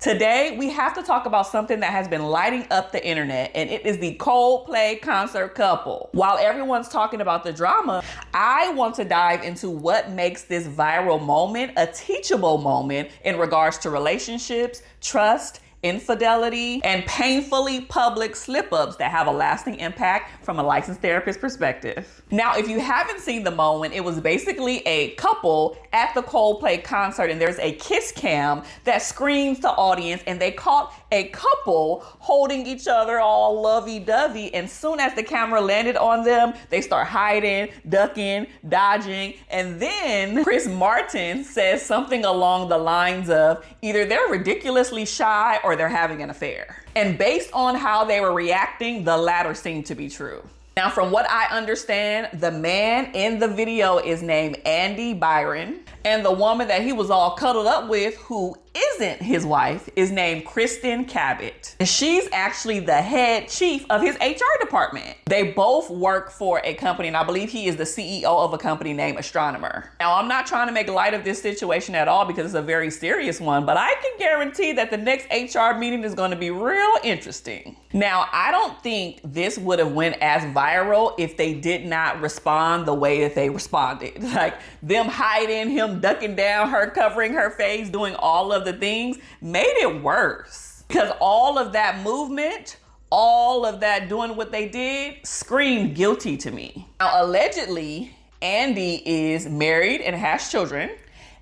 Today, we have to talk about something that has been lighting up the internet, and it is the Coldplay concert couple. While everyone's talking about the drama, I want to dive into what makes this viral moment a teachable moment in regards to relationships, trust, infidelity, and painfully public slip-ups that have a lasting impact from a licensed therapist perspective. Now, if you haven't seen the moment, it was basically a couple at the Coldplay concert, and there's a kiss cam that screams the audience, and they caught a couple holding each other all lovey-dovey, and soon as the camera landed on them, they start hiding, ducking, dodging, and then Chris Martin says something along the lines of either they're ridiculously shy or they're having an affair. And based on how they were reacting, the latter seemed to be true. Now, from what I understand, the man in the video is named Andy Byron, and the woman that he was all cuddled up with, who isn't his wife, is named Kristin Cabot. And she's actually the head chief of his HR department. They both work for a company, and I believe he is the CEO of a company named Astronomer. Now, I'm not trying to make light of this situation at all because it's a very serious one, but I can guarantee that the next HR meeting is going to be real interesting. Now, I don't think this would have went as viral if they did not respond the way that they responded. Like them hiding, him ducking down, her covering her face, doing all of the things made it worse. Because all of that movement, all of that doing what they did screamed guilty to me. Now, allegedly, Andy is married and has children,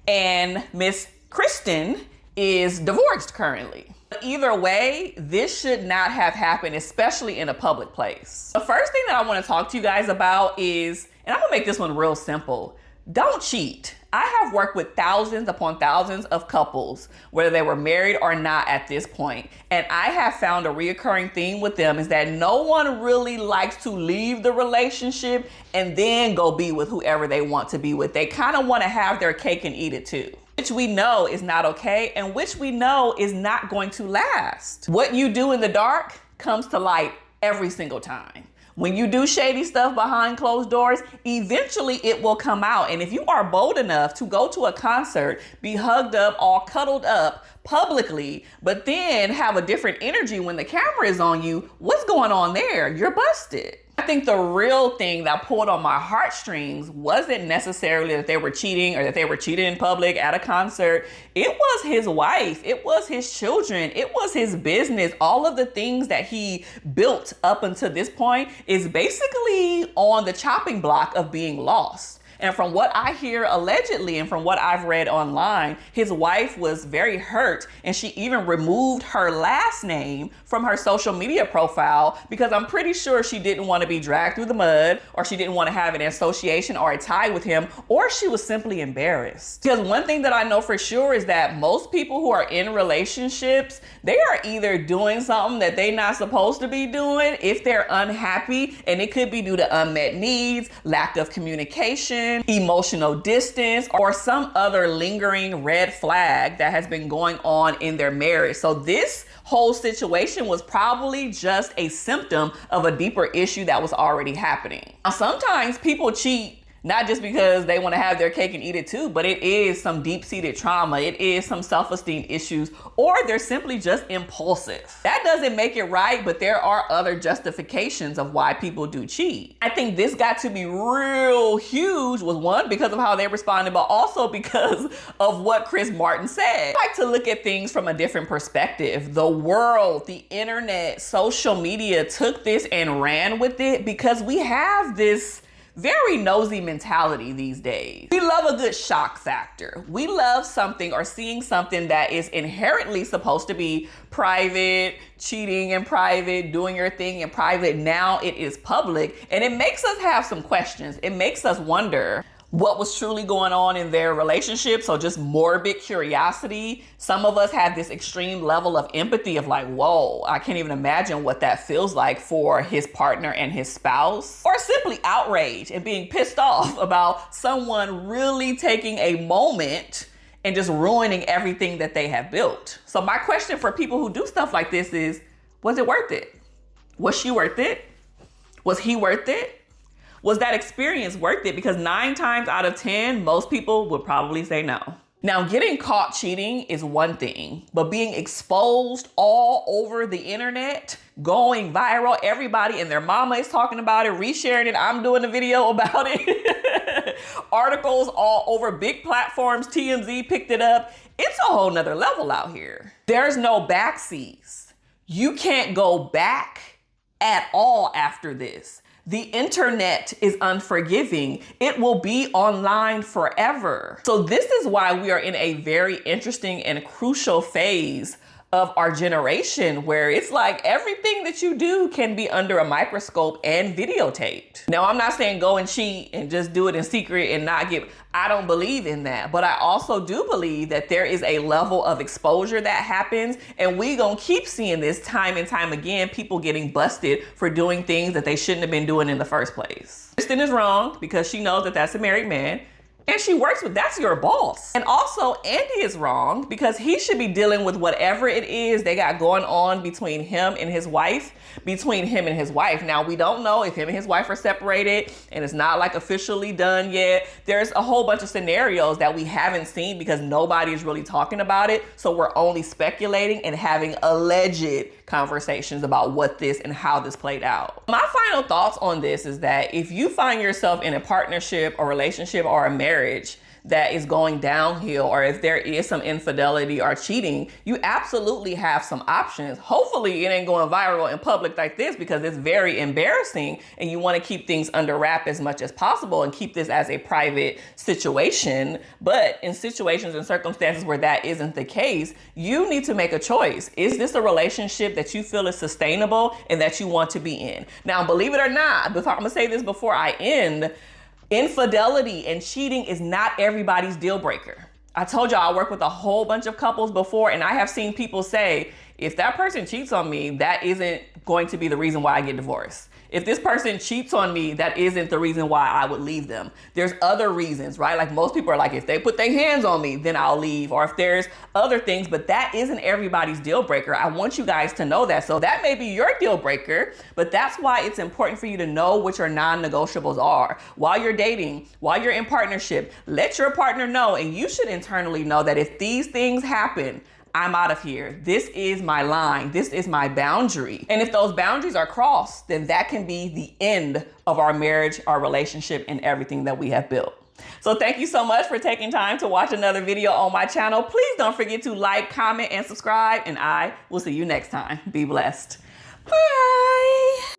and Miss Kristin is divorced currently. Either way, this should not have happened, especially in a public place. The first thing that I want to talk to you guys about is, and I'm gonna make this one real simple, don't cheat. I have worked with thousands upon thousands of couples, whether they were married or not at this point. And I have found a reoccurring theme with them is that no one really likes to leave the relationship and then go be with whoever they want to be with. They kind of want to have their cake and eat it too, which we know is not okay and which we know is not going to last. What you do in the dark comes to light every single time. When you do shady stuff behind closed doors, eventually it will come out. And if you are bold enough to go to a concert, be hugged up, all cuddled up publicly, but then have a different energy when the camera is on you, what's going on there? You're busted. I think the real thing that pulled on my heartstrings wasn't necessarily that they were cheating or that they were cheating in public at a concert. It was his wife. It was his children. It was his business. All of the things that he built up until this point is basically on the chopping block of being lost. And from what I hear allegedly and from what I've read online, his wife was very hurt and she even removed her last name from her social media profile because I'm pretty sure she didn't want to be dragged through the mud, or she didn't want to have an association or a tie with him, or she was simply embarrassed. Because one thing that I know for sure is that most people who are in relationships, they are either doing something that they're not supposed to be doing if they're unhappy, and it could be due to unmet needs, lack of communication, emotional distance, or some other lingering red flag that has been going on in their marriage. So this whole situation was probably just a symptom of a deeper issue that was already happening. Now, sometimes people cheat not just because they want to have their cake and eat it too, but it is some deep-seated trauma. It is some self-esteem issues, or they're simply just impulsive. That doesn't make it right, but there are other justifications of why people do cheat. I think this got to be real huge, was one, because of how they responded, but also because of what Chris Martin said. I like to look at things from a different perspective. The world, the internet, social media took this and ran with it because we have this very nosy mentality these days. We love a good shock factor. We love something or seeing something that is inherently supposed to be private, cheating in private, doing your thing in private. Now it is public, and it makes us have some questions. It makes us wonder what was truly going on in their relationship. So just morbid curiosity. Some of us have this extreme level of empathy of like, whoa, I can't even imagine what that feels like for his partner and his spouse. Or simply outrage and being pissed off about someone really taking a moment and just ruining everything that they have built. So my question for people who do stuff like this is, was it worth it? Was she worth it? Was he worth it? Was that experience worth it? Because 9 times out of 10, most people would probably say no. Now, getting caught cheating is one thing, but being exposed all over the internet, going viral, everybody and their mama is talking about it, resharing it, I'm doing a video about it, articles all over big platforms, TMZ picked it up. It's a whole nother level out here. There's no backseas. You can't go back at all after this. The internet is unforgiving. It will be online forever. So this is why we are in a very interesting and crucial phase of our generation where it's like everything that you do can be under a microscope and videotaped. Now, I'm not saying go and cheat and just do it in secret and not get, I don't believe in that. But I also do believe that there is a level of exposure that happens, and we gonna keep seeing this time and time again, people getting busted for doing things that they shouldn't have been doing in the first place. Kristin is wrong because she knows that that's a married man. And she works with, that's your boss. And also Andy is wrong because he should be dealing with whatever it is they got going on between him and his wife, Now, we don't know if him and his wife are separated and it's not like officially done yet. There's a whole bunch of scenarios that we haven't seen because nobody is really talking about it. So we're only speculating and having alleged conversations about what this and how this played out. My final thoughts on this is that if you find yourself in a partnership or relationship or a marriage that is going downhill, or if there is some infidelity or cheating, you absolutely have some options. Hopefully it ain't going viral in public like this because it's very embarrassing and you want to keep things under wrap as much as possible and keep this as a private situation. But in situations and circumstances where that isn't the case, you need to make a choice. Is this a relationship that you feel is sustainable and that you want to be in? Now, believe it or not, I'm gonna say this before I end, infidelity and cheating is not everybody's deal breaker. I told y'all I work with a whole bunch of couples before, and I have seen people say, if that person cheats on me, that isn't going to be the reason why I get divorced. If this person cheats on me, that isn't the reason why I would leave them. There's other reasons, right? Like most people are like, if they put their hands on me, then I'll leave. Or if there's other things, but that isn't everybody's deal breaker. I want you guys to know that. So that may be your deal breaker, but that's why it's important for you to know what your non-negotiables are. While you're dating, while you're in partnership, let your partner know, and you should internally know that if these things happen, I'm out of here. This is my line. This is my boundary. And if those boundaries are crossed, then that can be the end of our marriage, our relationship, and everything that we have built. So thank you so much for taking time to watch another video on my channel. Please don't forget to like, comment, and subscribe, and I will see you next time. Be blessed. Bye.